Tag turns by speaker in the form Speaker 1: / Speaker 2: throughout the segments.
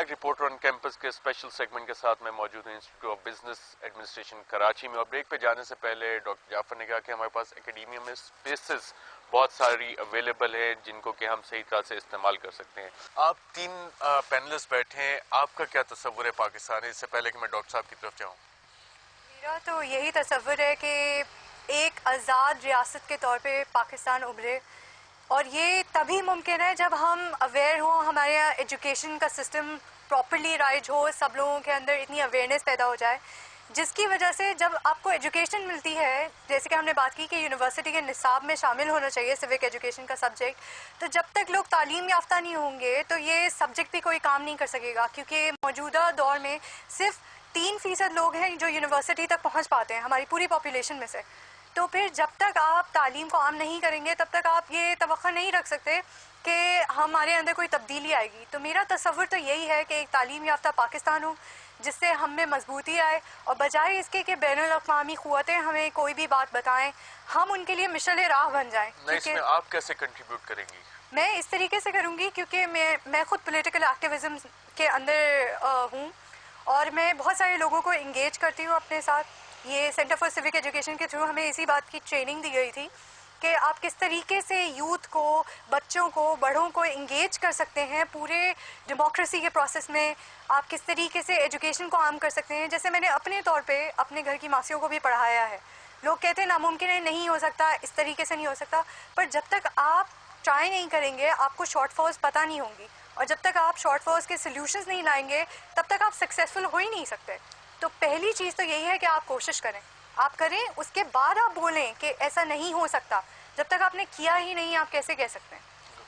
Speaker 1: Back reporter on campus کے special segment کے ساتھ میں موجود ہوں institute of business administration Karachi میں. اور بریک پہ جانے سے پہلے ڈاکٹر جعفر نے کہا کہ ہمارے پاس اکیڈیمیا میں اسپیسز بہت ساری اویلیبل ہیں جن کو کہ ہم صحیح طرح سے استعمال کر سکتے ہیں. آپ تین پینلسٹ بیٹھے ہیں, آپ کا کیا تصور ہے پاکستان ہے؟ اس سے پہلے کہ میں ڈاکٹر صاحب کی طرف جاؤں.
Speaker 2: میرا تو یہی تصور ہے کہ ایک آزاد ریاست کے طور پہ پاکستان ابھرے, اور یہ تبھی ممکن ہے جب ہم اویئر ہوں, ہمارے یہاں ایجوکیشن کا سسٹم پراپرلی رائج ہو, سب لوگوں کے اندر اتنی اویئرنیس پیدا ہو جائے جس کی وجہ سے جب آپ کو ایجوکیشن ملتی ہے, جیسے کہ ہم نے بات کی کہ یونیورسٹی کے نصاب میں شامل ہونا چاہیے سیوک ایجوکیشن کا سبجیکٹ, تو جب تک لوگ تعلیم یافتہ نہیں ہوں گے تو یہ سبجیکٹ بھی کوئی کام نہیں کر سکے گا, کیونکہ موجودہ دور میں صرف 3% لوگ ہیں جو یونیورسٹی تک پہنچ پاتے ہیں ہماری پوری پاپولیشن میں سے. تو پھر جب تک آپ تعلیم کو عام نہیں کریں گے تب تک آپ یہ توقع نہیں رکھ سکتے کہ ہمارے اندر کوئی تبدیلی آئے گی. تو میرا تصور تو یہی ہے کہ ایک تعلیم یافتہ پاکستان ہو جس سے ہم میں مضبوطی آئے, اور بجائے اس کے کہ بین الاقوامی قوتیں ہمیں کوئی بھی بات بتائیں, ہم ان کے لیے مشعل راہ بن جائیں.
Speaker 1: اس میں آپ کیسے کنٹریبیوٹ کریں گی؟
Speaker 2: میں اس طریقے سے کروں گی کیونکہ میں خود پولیٹیکل ایکٹیویزم کے اندر ہوں, اور میں بہت سارے لوگوں کو انگیج کرتی ہوں اپنے ساتھ. یہ سینٹر فار سیوک ایجوکیشن کے تھرو ہمیں اسی بات کی ٹریننگ دی گئی تھی کہ آپ کس طریقے سے یوتھ کو, بچوں کو, بڑوں کو انگیج کر سکتے ہیں پورے ڈیموکریسی کے پروسیس میں, آپ کس طریقے سے ایجوکیشن کو عام کر سکتے ہیں. جیسے میں نے اپنے طور پہ اپنے گھر کی ماسیوں کو بھی پڑھایا ہے. لوگ کہتے ہیں ناممکن ہے, نہیں ہو سکتا, اس طریقے سے نہیں ہو سکتا, پر جب تک آپ ٹرائی نہیں کریں گے آپ کو شارٹ فالز پتہ نہیں ہوں گی, اور جب تک آپ شارٹ فالز کے سلیوشنز نہیں لائیں گے تب تک آپ سکسیزفل ہو ہی نہیں سکتے. تو پہلی چیز تو یہی ہے کہ آپ کوشش کریں, آپ کریں, اس کے بعد آپ بولیں کہ ایسا نہیں ہو سکتا. جب تک آپ نے کیا ہی نہیں آپ کیسے کہہ سکتے ہیں؟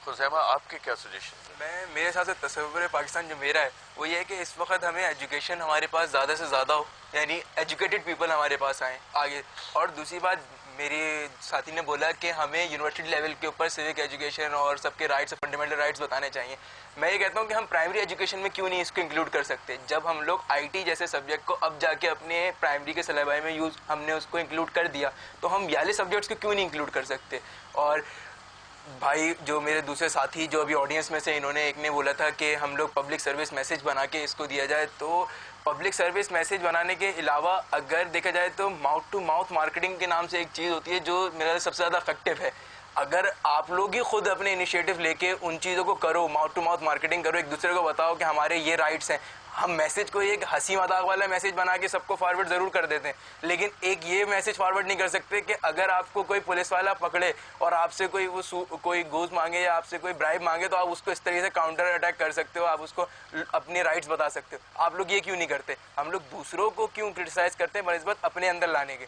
Speaker 1: خزیمہ آپ کے کیا سجیشن ہیں؟
Speaker 3: میرے حساب سے تصور پاکستان جو میرا ہے وہ یہ ہے کہ اس وقت ہمیں ایجوکیشن ہمارے پاس زیادہ سے زیادہ ہو, یعنی ایجوکیٹڈ پیپل ہمارے پاس آئیں آگے. اور دوسری بات, میری ساتھی نے بولا کہ ہمیں یونیورسٹی لیول کے اوپر سیوک ایجوکیشن اور سب کے رائٹس, فنڈامنٹل رائٹس بتانے چاہیے. میں یہ کہتا ہوں کہ ہم پرائمری ایجوکیشن میں کیوں نہیں اس کو انکلوڈ کر سکتے؟ جب ہم لوگ آئی ٹی جیسے سبجیکٹ کو اب جا کے اپنے پرائمری کے سلیبس میں ہم نے اس کو انکلوڈ کر دیا, تو ہم یہ سبجیکٹس کو کیوں نہیں انکلوڈ کر سکتے؟ اور بھائی جو میرے دوسرے ساتھی جو ابھی آڈینس میں سے, انہوں نے ایک نے بولا تھا کہ ہم لوگ پبلک سروس میسج بنا کے اس کو دیا جائے. تو پبلک سروس میسج بنانے کے علاوہ اگر دیکھا جائے تو ماؤتھ ٹو ماؤتھ مارکیٹنگ کے نام سے ایک چیز ہوتی ہے جو میرا سب سے زیادہ افیکٹو ہے. اگر آپ لوگ ہی خود اپنے انیشیٹو لے کے ان چیزوں کو کرو, ماؤتھ ٹو ماؤتھ مارکیٹنگ کرو, ایک دوسرے کو بتاؤ کہ ہمارے یہ رائٹس ہیں. ہم میسج کو ایک ہنسی مذاق والا میسج بنا کے سب کو فارورڈ ضرور کر دیتے ہیں, لیکن ایک یہ میسج فارورڈ نہیں کر سکتے کہ اگر آپ کو کوئی پولیس والا پکڑے اور آپ سے کوئی گوز مانگے یا آپ سے کوئی برائب مانگے تو آپ اس کو اس طریقے سے کاؤنٹر اٹیک کر سکتے ہو, آپ اس کو اپنے رائٹس بتا سکتے ہو. آپ لوگ یہ کیوں نہیں کرتے؟ ہم لوگ دوسروں کو کیوں کرٹیسائز کرتے ہیں بنسبت اپنے اندر لانے کے؟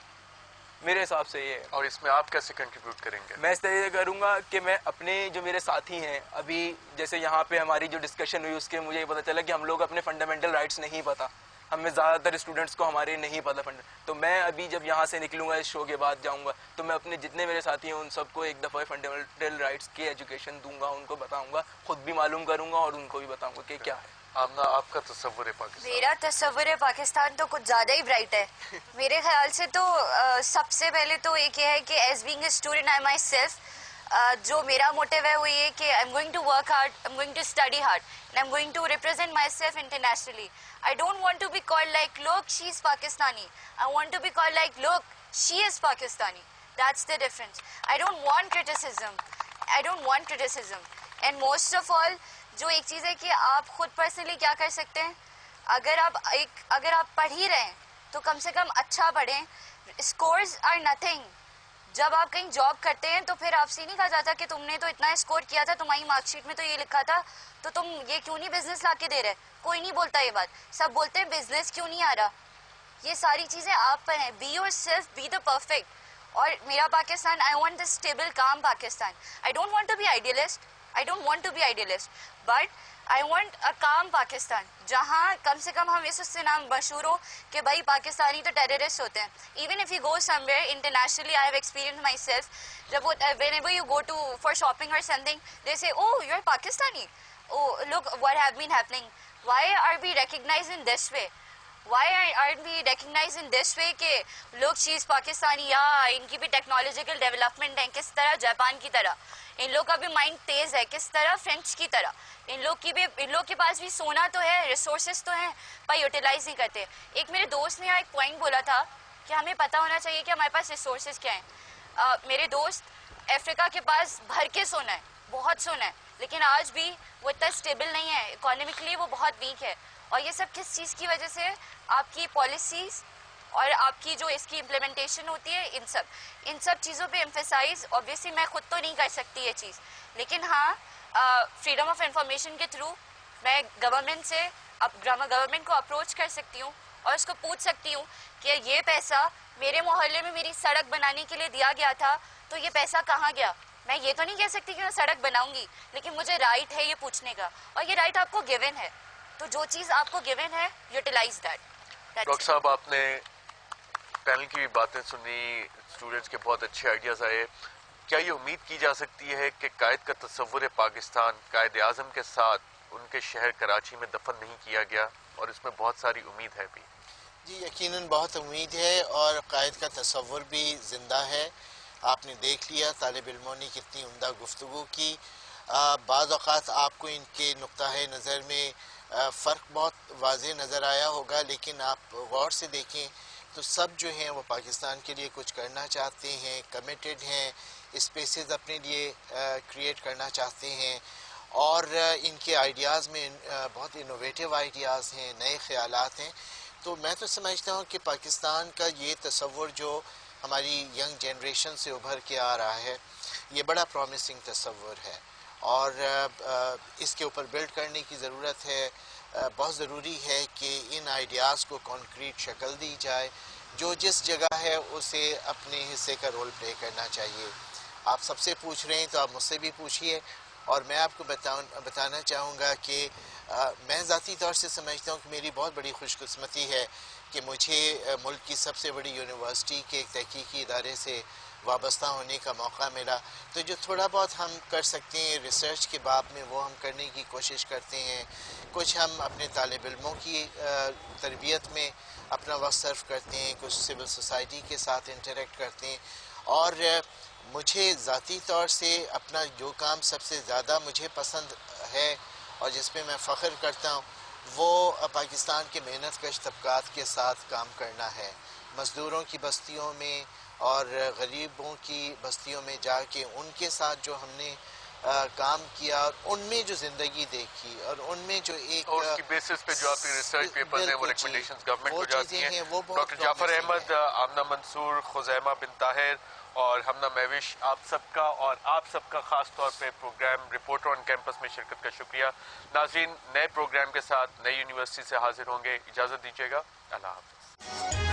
Speaker 3: میرے حساب سے یہ ہے.
Speaker 1: اور اس میں آپ کیسے کنٹریبیوٹ کریں گے؟
Speaker 3: میں اس طریقے سے کروں گا کہ میں اپنے جو میرے ساتھی ہیں, ابھی جیسے یہاں پہ ہماری جو ڈسکشن ہوئی اس کے مجھے یہ پتا چلا کہ ہم لوگ اپنے فنڈامنٹل رائٹس نہیں پتا, ہمیں زیادہ تر اسٹوڈنٹس کو ہمارے نہیں پتا تو میں ابھی جب یہاں سے نکلوں گا, اس شو کے بعد جاؤں گا, تو میں اپنے جتنے میرے ساتھی ہیں ان سب کو ایک دفعہ فنڈامنٹل رائٹس کی ایجوکیشن دوں گا, ان کو بتاؤں گا, خود بھی معلوم کروں گا اور ان کو بھی بتاؤں گا کہ کیا ہے.
Speaker 1: آمنہ آپ کا تصور ہے پاکستان؟
Speaker 4: میرا تصور ہے پاکستان تو کچھ زیادہ ہی برائٹ ہے. میرے خیال سے تو سب سے پہلے تو ایک یہ ہے کہ as being a student I myself, جو میرا موٹیو ہے وہ یہ کہ I am going to work hard, I am going to study hard, and I am going to represent myself internationally. I don't want to be called like look she is Pakistani, I want to be called like look she is Pakistani. That's the difference. I don't want criticism, I don't want criticism. And most of all جو ایک چیز ہے کہ آپ خود personally کیا کر سکتے ہیں, اگر آپ پڑھ ہی رہے ہیں تو کم سے کم اچھا پڑھیں. Scores are nothing. جب آپ کہیں جاب کرتے ہیں تو پھر آپ سے نہیں کہا جاتا کہ تم نے تو اتنا اسکور کیا تھا, تمہاری مارک شیٹ میں تو یہ لکھا تھا, تو تم یہ کیوں نہیں بزنس لا کے دے رہے. کوئی نہیں بولتا یہ بات, سب بولتے ہیں بزنس کیوں نہیں آ رہا. یہ ساری چیزیں آپ پر ہیں. Be yourself, be the perfect. اور میرا Pakistan, I want the stable calm Pakistan. I don't want to be idealist, I don't want to be idealist, but I want a calm Pakistan جہاں کم سے کم ہم اس سے نام مشہور ہو کہ بھائی پاکستانی تو ٹیررسٹ ہوتے ہیں. Even if you go somewhere internationally, I have experienced myself, whenever you go for shopping or something, they say, oh, you're Pakistani, oh, look what have been happening. Why are we recognized in this way? Why are be recognize in this way کہ لوگ چیز پاکستانی یا ان کی بھی technological development ہے کس طرح Japan کی طرح, ان لوگ کا بھی مائنڈ تیز ہے کس طرح فرینچ کی طرح, ان لوگ کے پاس بھی سونا تو ہے, ریسورسز تو ہیں, پر یوٹیلائز نہیں کرتے. ایک میرے دوست نے ایک پوائنٹ بولا تھا کہ ہمیں پتہ ہونا چاہیے کہ ہمارے پاس ریسورسز کیا ہیں. میرے دوست افریقہ کے پاس بھر کے سونا ہے, بہت سونا ہے, لیکن آج بھی وہ اتنا اسٹیبل نہیں ہے, اکانومکلی وہ بہت ویک ہے. اور یہ سب کس چیز کی وجہ سے, آپ کی پالیسیز اور آپ کی جو اس کی امپلیمنٹیشن ہوتی ہے, ان سب چیزوں پہ ایمفیسائز. اوبویسلی میں خود تو نہیں کر سکتی یہ چیز, لیکن ہاں فریڈم آف انفارمیشن کے تھرو میں گورنمنٹ کو اپروچ کر سکتی ہوں اور اس کو پوچھ سکتی ہوں کہ یہ پیسہ میرے محلے میں میری سڑک بنانے کے لیے دیا گیا تھا, تو یہ پیسہ کہاں گیا. میں یہ تو نہیں کہہ سکتی کہ میں سڑک بناؤں گی, لیکن مجھے رائٹ ہے یہ پوچھنے کا, اور یہ رائٹ آپ کو گیون ہے. تو جو چیز آپ کو گیون ہے, یوٹیلائز دیٹ.
Speaker 1: ڈاکٹر صاحب, آپ نے پینل کی بھی باتیں سنی, اسٹوڈنٹس کے بہت اچھے آئیڈیاز آئے. کیا یہ امید کی جا سکتی ہے کہ قائد کا تصور پاکستان قائد اعظم کے ساتھ ان کے شہر کراچی میں دفن نہیں کیا گیا, اور اس میں بہت ساری امید ہے بھی؟
Speaker 5: جی یقیناً بہت امید ہے, اور قائد کا تصور بھی زندہ ہے. آپ نے دیکھ لیا طالب علموں نے کتنی عمدہ گفتگو کی. بعض اوقات آپ کو ان کے نقطہ نظر میں فرق بہت واضح نظر آیا ہوگا, لیکن آپ غور سے دیکھیں تو سب جو ہیں وہ پاکستان کے لیے کچھ کرنا چاہتے ہیں, کمیٹڈ ہیں, اسپیسز اپنے لیے کریٹ کرنا چاہتے ہیں, اور ان کے آئیڈیاز میں بہت انوویٹیو آئیڈیاز ہیں, نئے خیالات ہیں. تو میں تو سمجھتا ہوں کہ پاکستان کا یہ تصور جو ہماری ینگ جنریشن سے ابھر کے آ رہا ہے, یہ بڑا پرومسنگ تصور ہے, اور اس کے اوپر بلڈ کرنے کی ضرورت ہے. بہت ضروری ہے کہ ان آئیڈیاز کو کانکریٹ شکل دی جائے. جو جس جگہ ہے اسے اپنے حصے کا رول پلے کرنا چاہیے. آپ سب سے پوچھ رہے ہیں تو آپ مجھ سے بھی پوچھیے, اور میں آپ کو بتانا چاہوں گا کہ میں ذاتی طور سے سمجھتا ہوں کہ میری بہت بڑی خوش قسمتی ہے کہ مجھے ملک کی سب سے بڑی یونیورسٹی کے ایک تحقیقی ادارے سے وابستہ ہونے کا موقع ملا. تو جو تھوڑا بہت ہم کر سکتے ہیں ریسرچ کے باب میں, وہ ہم کرنے کی کوشش کرتے ہیں. کچھ ہم اپنے طالب علموں کی تربیت میں اپنا وقت صرف کرتے ہیں, کچھ سول سوسائٹی کے ساتھ انٹریکٹ کرتے ہیں. اور مجھے ذاتی طور سے اپنا جو کام سب سے زیادہ مجھے پسند ہے اور جس پہ میں فخر کرتا ہوں, وہ پاکستان کے محنت کش طبقات کے ساتھ کام کرنا ہے. مزدوروں کی بستیوں میں اور غریبوں کی بستیوں میں جا کے ان کے ساتھ جو ہم نے کام کیا, اور ان میں جو زندگی دیکھی, اور ان میں جو ایک
Speaker 1: اور اس کی بیسس پہ جو آپ کی ریسرچ پیپرز ہیں وہ ریکمنڈیشنز گورنمنٹ کو جاتی ہیں. ڈاکٹر جعفر احمد, آمنہ منصور, خزیمہ بن طاہر اور ہمنا مہوش, آپ سب کا اور آپ سب کا خاص طور پہ پروگرام رپورٹر آن کیمپس میں شرکت کا شکریہ. ناظرین, نئے پروگرام کے ساتھ نئی یونیورسٹی سے حاضر ہوں گے. اجازت دیجیے گا. اللہ حافظ.